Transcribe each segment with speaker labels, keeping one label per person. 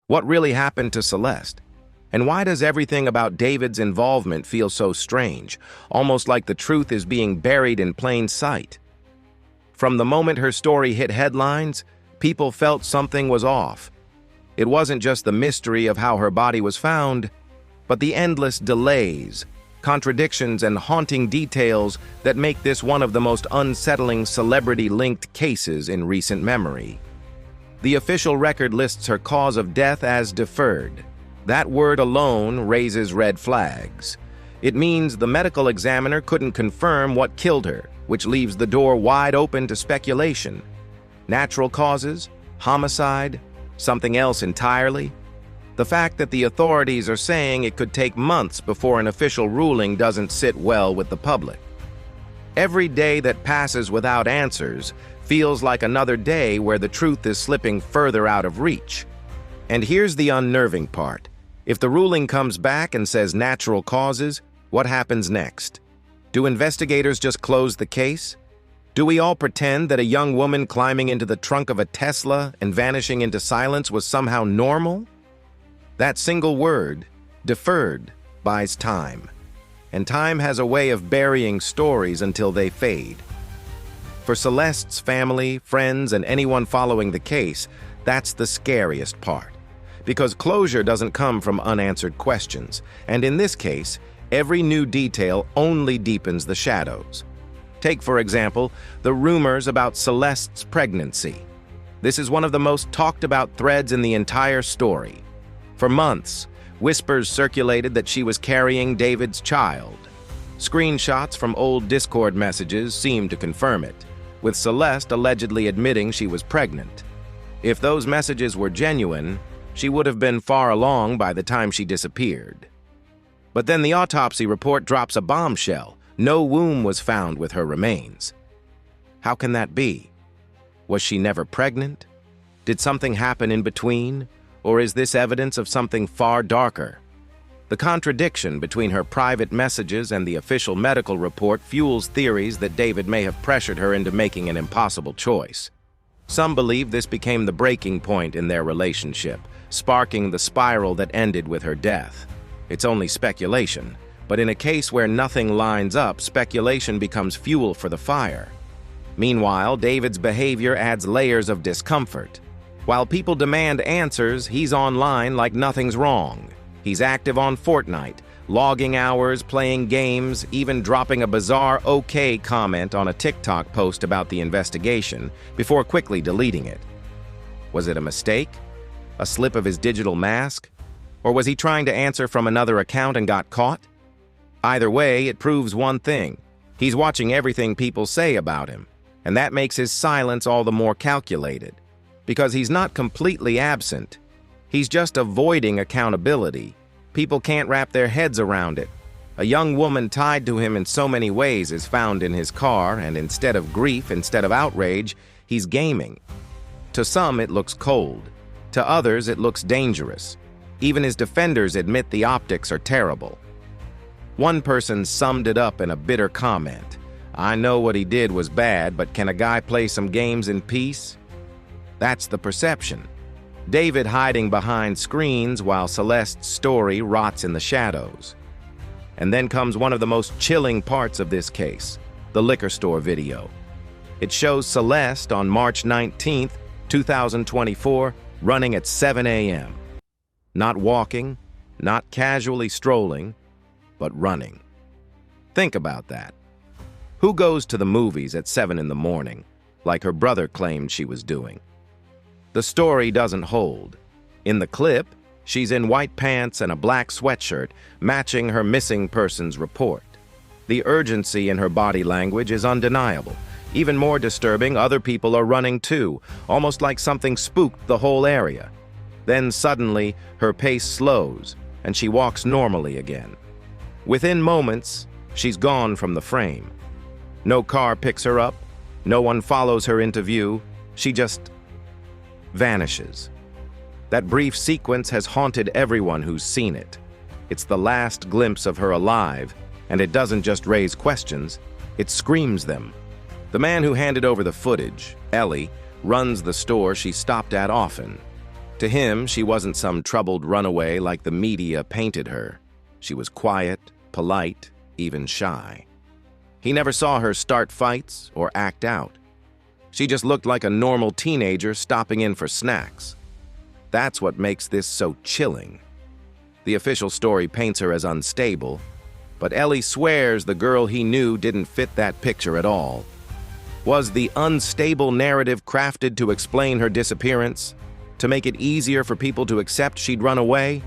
Speaker 1: What really happened to Celeste? And why does everything about David's involvement feel so strange, almost like the truth is being buried in plain sight? From the moment her story hit headlines, people felt something was off. It wasn't just the mystery of how her body was found, but the endless delays, contradictions, and haunting details that make this one of the most unsettling celebrity-linked cases in recent memory. The official record lists her cause of death as deferred. That word alone raises red flags. It means the medical examiner couldn't confirm what killed her, which leaves the door wide open to speculation. Natural causes? Homicide? Something else entirely? The fact that the authorities are saying it could take months before an official ruling doesn't sit well with the public. Every day that passes without answers feels like another day where the truth is slipping further out of reach. And here's the unnerving part. If the ruling comes back and says natural causes, what happens next? Do investigators just close the case? Do we all pretend that a young woman climbing into the trunk of a Tesla and vanishing into silence was somehow normal? That single word, deferred, buys time. And time has a way of burying stories until they fade. For Celeste's family, friends, and anyone following the case, that's the scariest part. Because closure doesn't come from unanswered questions, and in this case, every new detail only deepens the shadows. Take, for example, the rumors about Celeste's pregnancy. This is one of the most talked about threads in the entire story. For months, whispers circulated that she was carrying David's child. Screenshots from old Discord messages seemed to confirm it, with Celeste allegedly admitting she was pregnant. If those messages were genuine, she would have been far along by the time she disappeared. But then the autopsy report drops a bombshell. No womb was found with her remains. How can that be? Was she never pregnant? Did something happen in between? Or is this evidence of something far darker? The contradiction between her private messages and the official medical report fuels theories that David may have pressured her into making an impossible choice. Some believe this became the breaking point in their relationship, sparking the spiral that ended with her death. It's only speculation, but in a case where nothing lines up, speculation becomes fuel for the fire. Meanwhile, David's behavior adds layers of discomfort. While people demand answers, he's online like nothing's wrong. He's active on Fortnite, logging hours, playing games, even dropping a bizarre "okay" comment on a TikTok post about the investigation before quickly deleting it. Was it a mistake? A slip of his digital mask? Or was he trying to answer from another account and got caught? Either way, it proves one thing. He's watching everything people say about him, and that makes his silence all the more calculated. Because he's not completely absent. He's just avoiding accountability. People can't wrap their heads around it. A young woman tied to him in so many ways is found in his car, and instead of grief, instead of outrage, he's gaming. To some, it looks cold. To others, it looks dangerous. Even his defenders admit the optics are terrible. One person summed it up in a bitter comment. "I know what he did was bad, but can a guy play some games in peace?" That's the perception. David hiding behind screens while Celeste's story rots in the shadows. And then comes one of the most chilling parts of this case, the liquor store video. It shows Celeste on March 19th, 2024, running at 7 a.m. Not walking, not casually strolling, but running. Think about that. Who goes to the movies at 7 in the morning, like her brother claimed she was doing? The story doesn't hold. In the clip, she's in white pants and a black sweatshirt, matching her missing persons report. The urgency in her body language is undeniable. Even more disturbing, other people are running too, almost like something spooked the whole area. Then suddenly, her pace slows, and she walks normally again. Within moments, she's gone from the frame. No car picks her up, no one follows her into view, she just vanishes. That brief sequence has haunted everyone who's seen it. It's the last glimpse of her alive, and it doesn't just raise questions, it screams them. The man who handed over the footage, Ellie, runs the store she stopped at often. To him, she wasn't some troubled runaway like the media painted her. She was quiet, polite, even shy. He never saw her start fights or act out. She just looked like a normal teenager stopping in for snacks. That's what makes this so chilling. The official story paints her as unstable, but Ellie swears the girl he knew didn't fit that picture at all. Was the unstable narrative crafted to explain her disappearance? To make it easier for people to accept she'd run away?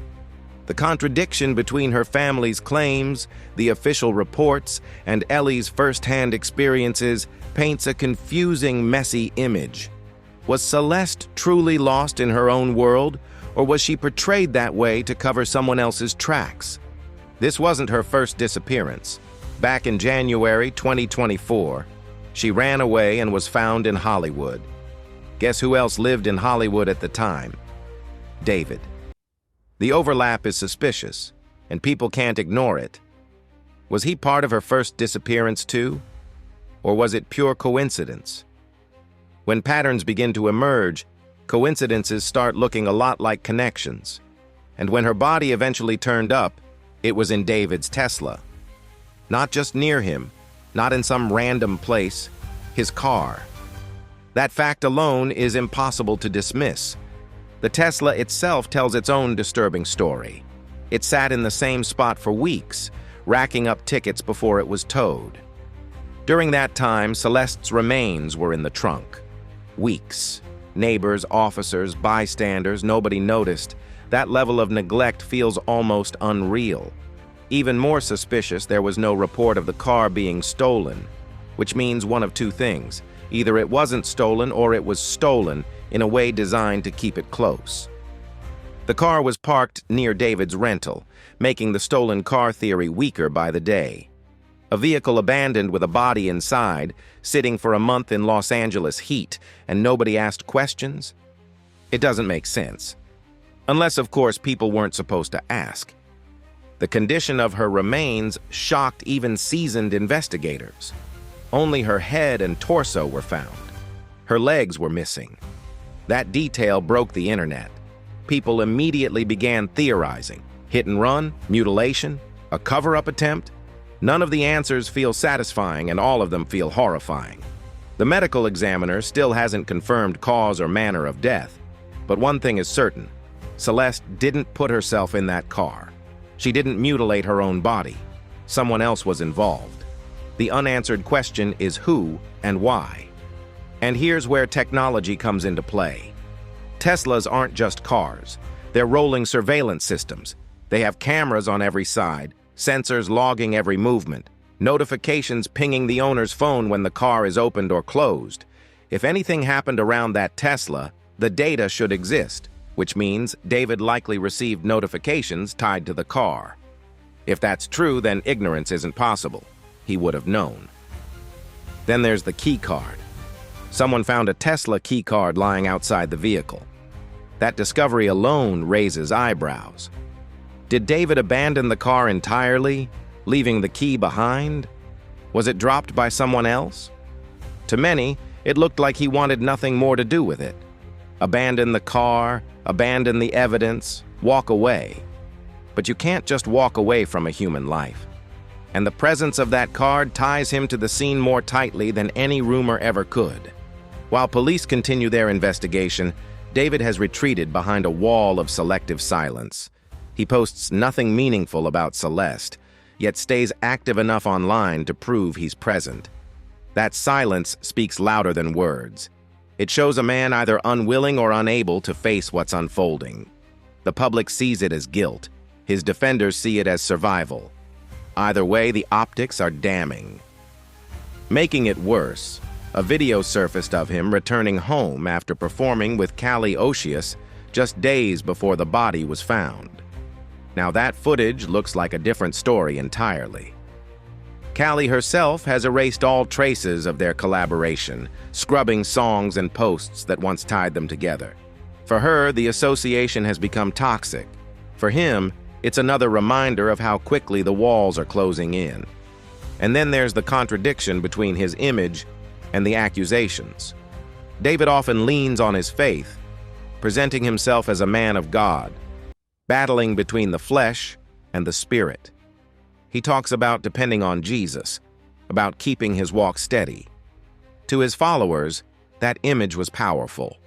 Speaker 1: The contradiction between her family's claims, the official reports, and Ellie's first-hand experiences paints a confusing, messy image. Was Celeste truly lost in her own world, or was she portrayed that way to cover someone else's tracks? This wasn't her first disappearance. Back in January 2024, she ran away and was found in Hollywood. Guess who else lived in Hollywood at the time? David. The overlap is suspicious, and people can't ignore it. Was he part of her first disappearance too? Or was it pure coincidence? When patterns begin to emerge, coincidences start looking a lot like connections. And when her body eventually turned up, it was in David's Tesla. Not just near him, not in some random place, his car. That fact alone is impossible to dismiss. The Tesla itself tells its own disturbing story. It sat in the same spot for weeks, racking up tickets before it was towed. During that time, Celeste's remains were in the trunk. Weeks. Neighbors, officers, bystanders, nobody noticed. That level of neglect feels almost unreal. Even more suspicious, there was no report of the car being stolen, which means one of two things. Either it wasn't stolen or it was stolen in a way designed to keep it close. The car was parked near David's rental, making the stolen car theory weaker by the day. A vehicle abandoned with a body inside, sitting for a month in Los Angeles heat, and nobody asked questions? It doesn't make sense. Unless, of course, people weren't supposed to ask. The condition of her remains shocked even seasoned investigators. Only her head and torso were found. Her legs were missing. That detail broke the internet. People immediately began theorizing. Hit and run? Mutilation? A cover-up attempt? None of the answers feel satisfying, and all of them feel horrifying. The medical examiner still hasn't confirmed cause or manner of death. But one thing is certain. Celeste didn't put herself in that car. She didn't mutilate her own body. Someone else was involved. The unanswered question is who and why. And here's where technology comes into play. Teslas aren't just cars. They're rolling surveillance systems. They have cameras on every side, sensors logging every movement, notifications pinging the owner's phone when the car is opened or closed. If anything happened around that Tesla, the data should exist, which means David likely received notifications tied to the car. If that's true, then ignorance isn't possible. He would have known. Then there's the key card. Someone found a Tesla key card lying outside the vehicle. That discovery alone raises eyebrows. Did David abandon the car entirely, leaving the key behind? Was it dropped by someone else? To many, it looked like he wanted nothing more to do with it. Abandon the car, abandon the evidence, walk away. But you can't just walk away from a human life. And the presence of that card ties him to the scene more tightly than any rumor ever could. While police continue their investigation, David has retreated behind a wall of selective silence. He posts nothing meaningful about Celeste, yet stays active enough online to prove he's present. That silence speaks louder than words. It shows a man either unwilling or unable to face what's unfolding. The public sees it as guilt. His defenders see it as survival. Either way, the optics are damning. Making it worse, a video surfaced of him returning home after performing with Callie Ocious just days before the body was found. Now that footage looks like a different story entirely. Callie herself has erased all traces of their collaboration, scrubbing songs and posts that once tied them together. For her, the association has become toxic. For him, it's another reminder of how quickly the walls are closing in. And then there's the contradiction between his image and the accusations. David often leans on his faith, presenting himself as a man of God, battling between the flesh and the spirit. He talks about depending on Jesus, about keeping his walk steady. To his followers, that image was powerful.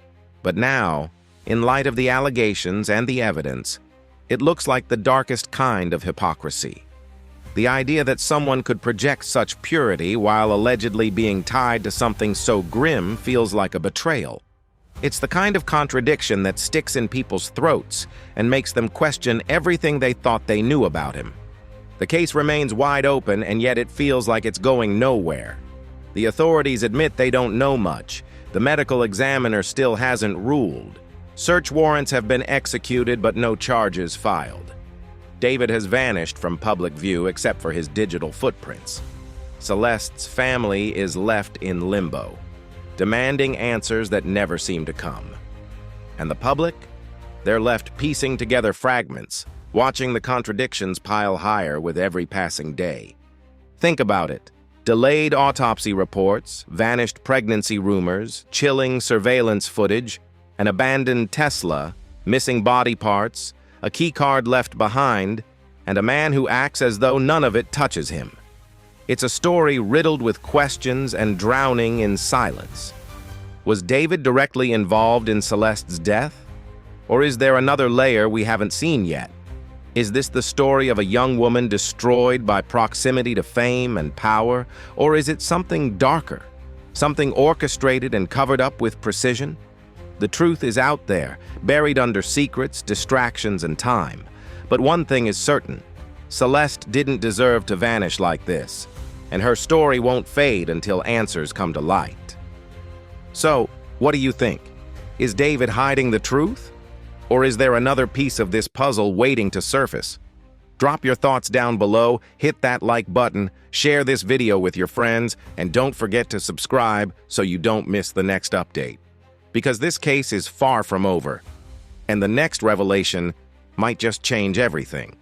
Speaker 1: But now, in light of the allegations and the evidence, it looks like the darkest kind of hypocrisy. The idea that someone could project such purity while allegedly being tied to something so grim feels like a betrayal. It's the kind of contradiction that sticks in people's throats and makes them question everything they thought they knew about him. The case remains wide open, and yet it feels like it's going nowhere. The authorities admit they don't know much. The medical examiner still hasn't ruled. Search warrants have been executed, but no charges filed. David has vanished from public view except for his digital footprints. Celeste's family is left in limbo, demanding answers that never seem to come. And the public? They're left piecing together fragments, watching the contradictions pile higher with every passing day. Think about it. Delayed autopsy reports, vanished pregnancy rumors, chilling surveillance footage, an abandoned Tesla, missing body parts, a key card left behind, and a man who acts as though none of it touches him. It's a story riddled with questions and drowning in silence. Was David directly involved in Celeste's death? Or is there another layer we haven't seen yet? Is this the story of a young woman destroyed by proximity to fame and power? Or is it something darker, something orchestrated and covered up with precision? The truth is out there, buried under secrets, distractions, and time. But one thing is certain: Celeste didn't deserve to vanish like this, and her story won't fade until answers come to light. So, what do you think? Is David hiding the truth? Or is there another piece of this puzzle waiting to surface? Drop your thoughts down below, hit that like button, share this video with your friends, and don't forget to subscribe so you don't miss the next update. Because this case is far from over, and the next revelation might just change everything.